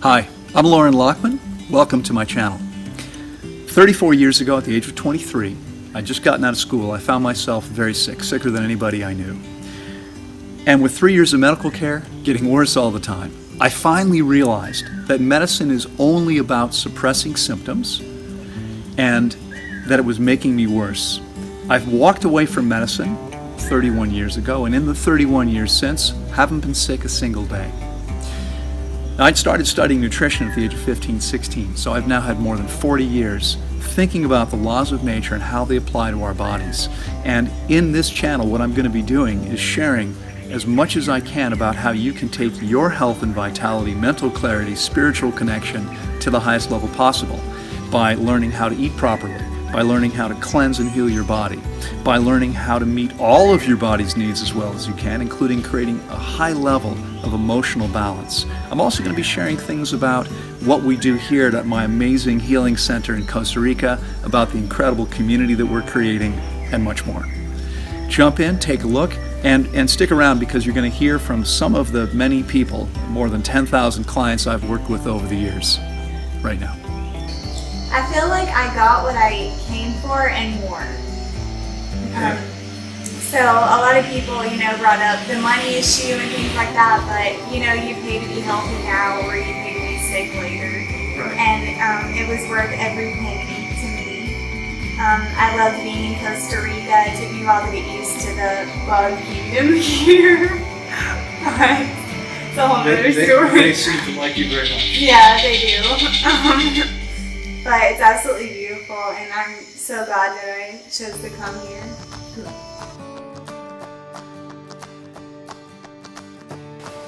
Hi, I'm Loren Lockman. Welcome to my channel. 34 years ago, at the age of 23, I'd just gotten out of school. I found myself very sick, sicker than anybody I knew. And with 3 years of medical care, getting worse all the time, I finally realized that medicine is only about suppressing symptoms and that it was making me worse. I've walked away from medicine 31 years ago, and in the 31 years since, haven't been sick a single day. Now, I'd started studying nutrition at the age of 15, 16, so I've now had more than 40 years thinking about the laws of nature and how they apply to our bodies. And in this channel, what I'm going to be doing is sharing as much as I can about how you can take your health and vitality, mental clarity, spiritual connection to the highest level possible by learning how to eat properly, by learning how to cleanse and heal your body, by learning how to meet all of your body's needs as well as you can, including creating a high level of emotional balance. I'm also going to be sharing things about what we do here at my amazing healing center in Costa Rica, about the incredible community that we're creating, and much more. Jump in, take a look, and stick around because you're going to hear from some of the many people, more than 10,000 clients I've worked with over the years, right now. I feel like I got what I came for and more. So a lot of people, brought up the money issue and things like that, but you pay to be healthy now or you pay to be sick later. Right. And it was worth every penny to me. I loved being in Costa Rica. It took me a while to get used to the bug kingdom here. But it's a whole other story. They seem to like you very much. Yeah, they do. But it's absolutely beautiful, and I'm so glad that I chose to come here.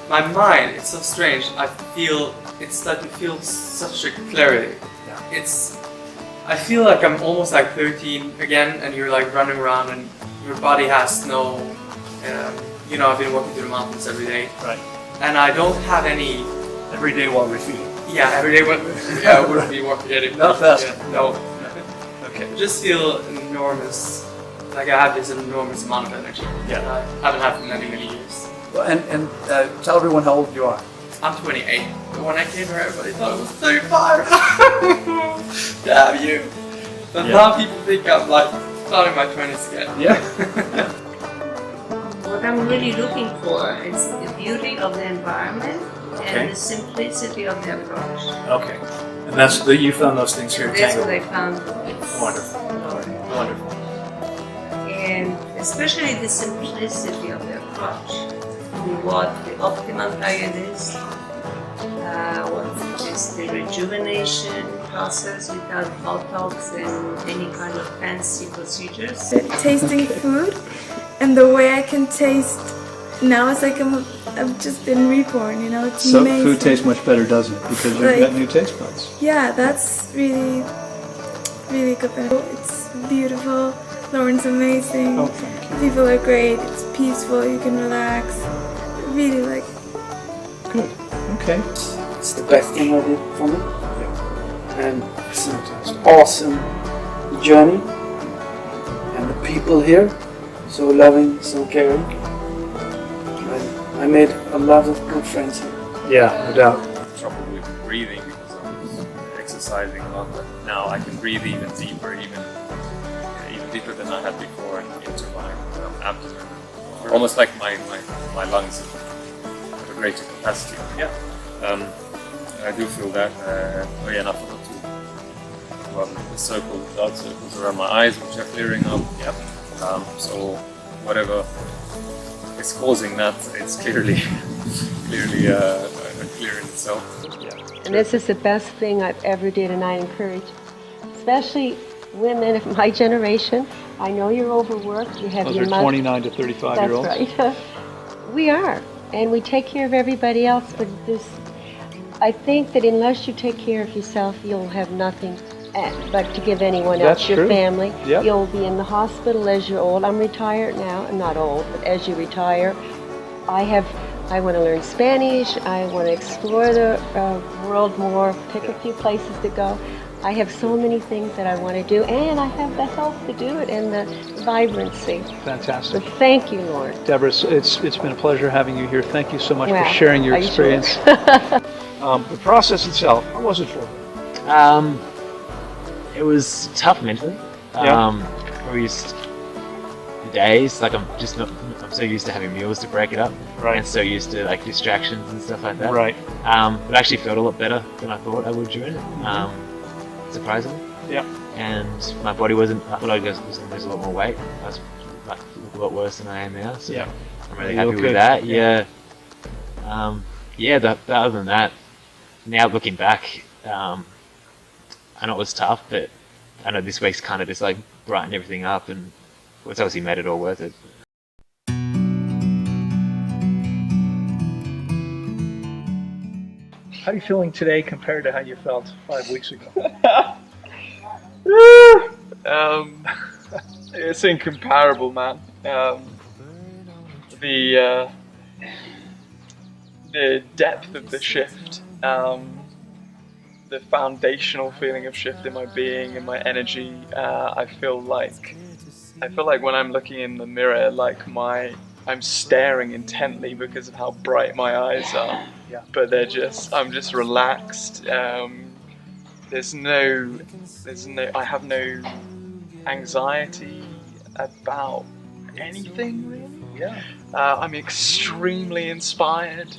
My mind, it's so strange. It's like you feel such a clarity. Yeah. I feel like I'm almost like 13 again, and you're like running around, and your body has no, I've been walking through the mountains every day. Right. And I don't have any. Every day while refueling. Yeah, every day. I wouldn't be walking at it. Not fast. Yeah, no. Okay. I just feel enormous. Like I have this enormous amount of energy. Yeah. That I haven't had for many, many years. Well, and tell everyone how old you are. I'm 28, but when I came here, everybody thought I was 35. Damn you! But Yeah. now people think I'm like starting my 20s again. Yeah. What I'm really looking for is the beauty of the environment Okay. and the simplicity of the approach. Okay. And you found those things here at That's Tango. what I found. It's Wonderful. Wonderful. And especially the simplicity of the approach. What the optimal diet is, what is the rejuvenation process without Botox and any kind of fancy procedures. Tasting food and the way I can taste now is like I've just been reborn, it's So amazing. food tastes much better, doesn't it? Because you've got new taste buds. Yeah, that's really, really good. It's beautiful. Loren's amazing. Oh, thank you. People are great. It's peaceful. You can relax. I really like it. Good. Okay. It's the best thing I did for me. Yeah. And it's an awesome journey. And the people here, so loving, so caring. I made a lot of good friends here. Yeah, no doubt. Trouble with breathing because I was exercising a lot, but now I can breathe even deeper, even deeper than I had before into my abdomen. Almost like my lungs have a greater capacity. Yeah, I do feel that. And I forgot to run the blood circles around my eyes, which are clearing up. Yep. So whatever is causing that, it's clearly clearing itself. Yeah. And this is the best thing I've ever did, and I encourage, especially women of my generation. I know you're overworked. You have Those your are 29 to 35-year-olds. That's right. We are, and we take care of everybody else. But I think that unless you take care of yourself, you'll have nothing but to give anyone That's else, your true. family. Yep. You'll be in the hospital as you're old. I'm retired now. I'm not old, but as you retire, I want to learn Spanish. I want to explore the world more, pick a few places to go. I have so many things that I want to do, and I have the health to do it and the vibrancy. Fantastic. So thank you, Loren. Deborah, it's been a pleasure having you here. Thank you so much Well, for sharing your are you sure? experience. The process itself, how was it for you? It was tough mentally. Probably just the days, like I'm so used to having meals to break it up. Right. And so used to like distractions and stuff like that. Right. It actually felt a lot better than I thought I would during it. Surprisingly. Yeah. And my body wasn't, I thought I was going to lose a lot more weight. I was like a lot worse than I am now. So Yeah. I'm really You happy look with good. that. Yeah. Other than that, now looking back, I know it was tough, but I know this week's kind of just like brightened everything up, and it's obviously made it all worth it. How are you feeling today compared to how you felt 5 weeks ago? It's incomparable, man. The depth of the shift, the foundational feeling of shift in my being and my energy. I feel like when I'm looking in the mirror, like I'm staring intently because of how bright my eyes are. Yeah. But I'm just relaxed. I have no anxiety about anything really. Yeah. I'm extremely inspired.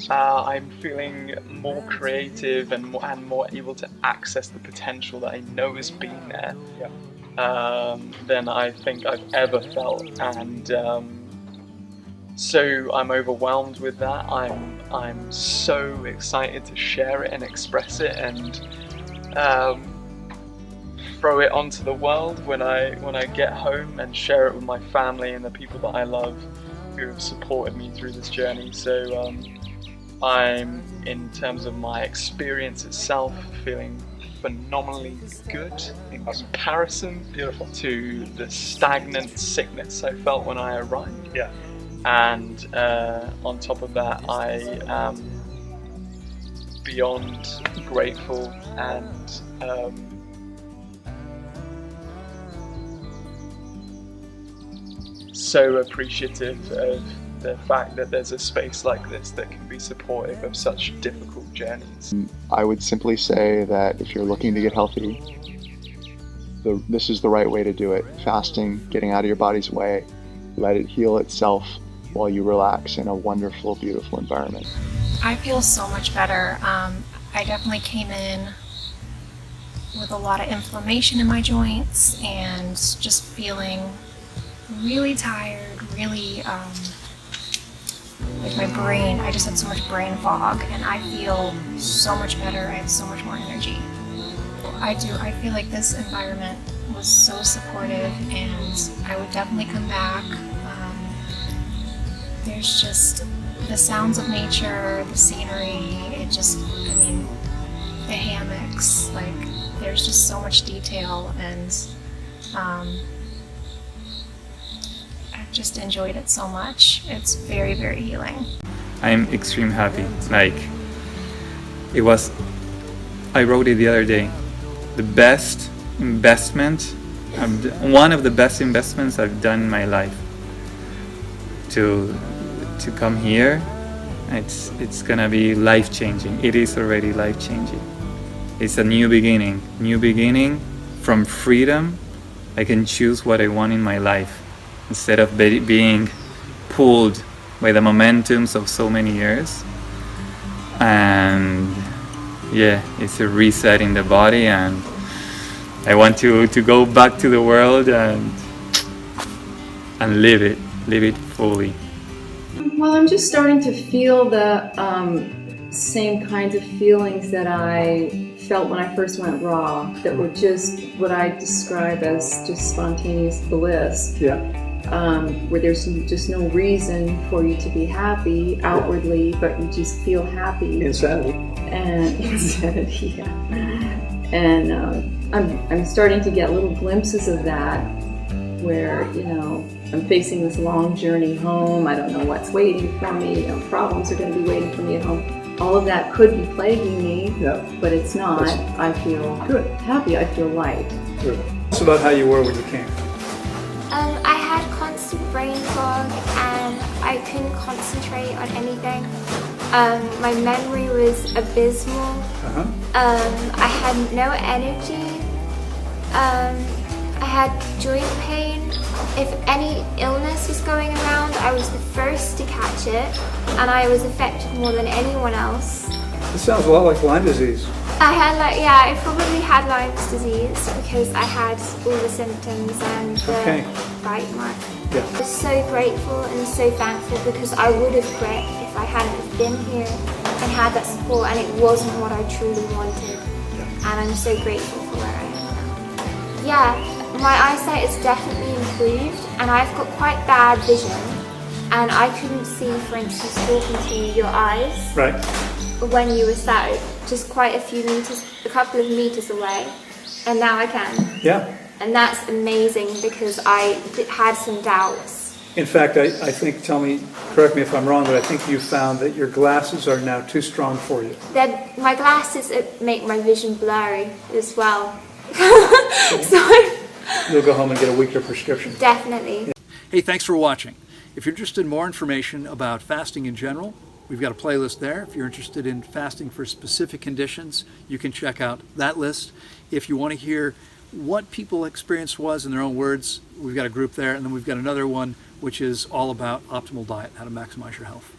I'm feeling more creative and more able to access the potential that I know has been there than I think I've ever felt, and so I'm overwhelmed with that. I'm so excited to share it and express it and throw it onto the world when I get home and share it with my family and the people that I love who have supported me through this journey. So I'm, in terms of my experience itself, feeling phenomenally good in comparison to the stagnant sickness I felt when I arrived. Yeah. And on top of that, I am beyond grateful and so appreciative of the fact that there's a space like this that can be supportive of such difficult journeys. I would simply say that if you're looking to get healthy, this is the right way to do it. Fasting, getting out of your body's way, let it heal itself while you relax in a wonderful, beautiful environment. I feel so much better. I definitely came in with a lot of inflammation in my joints and just feeling really tired, really like my brain, I just had so much brain fog, and I feel so much better. I have so much more energy. I feel like this environment was so supportive, and I would definitely come back. There's just the sounds of nature, the scenery, the hammocks, like there's just so much detail, and I've just enjoyed it so much. It's very, very healing. I'm extremely happy. I wrote it the other day, the best investment, one of the best investments I've done in my life. To come here, it's gonna be life-changing. It is already life-changing. It's a new beginning from freedom. I can choose what I want in my life instead of being pulled by the momentums of so many years. And yeah, it's a reset in the body, and I want to go back to the world and live it fully. Well, I'm just starting to feel the same kinds of feelings that I felt when I first went raw, that were just what I describe as just spontaneous bliss. Yeah. Where there's just no reason for you to be happy outwardly, but you just feel happy. Insanity. And insanity, yeah. And I'm starting to get little glimpses of that, where I'm facing this long journey home. I don't know what's waiting for me. Problems are going to be waiting for me at home. All of that could be plaguing me, but it's not. I feel good, happy. I feel light. Good. Tell us about how you were when you came. I had constant brain fog and I couldn't concentrate on anything. My memory was abysmal. Uh-huh. I had no energy. I had joint pain. If any illness was going around, I was the first to catch it, and I was affected more than anyone else. This sounds a lot like Lyme disease. I probably had Lyme's disease because I had all the symptoms and the bite mark. Yeah. I was so grateful and so thankful because I would have quit if I hadn't have been here and had that support, and it wasn't what I truly wanted. And I'm so grateful for where I am now. Yeah, my eyesight is definitely improved, and I've got quite bad vision, and I couldn't see, for instance, talking to your eyes. Right. When you were sat just quite a couple of meters away, and now I can. Yeah. And that's amazing because I had some doubts. In fact, I think, correct me if I'm wrong, but I think you found that your glasses are now too strong for you. My glasses make my vision blurry as well. You'll go home and get a weaker prescription. Definitely. Hey, thanks for watching. If you're interested in more information about fasting in general, we've got a playlist there. If you're interested in fasting for specific conditions, you can check out that list. If you want to hear what people's experience was in their own words, we've got a group there, and then we've got another one which is all about optimal diet, how to maximize your health.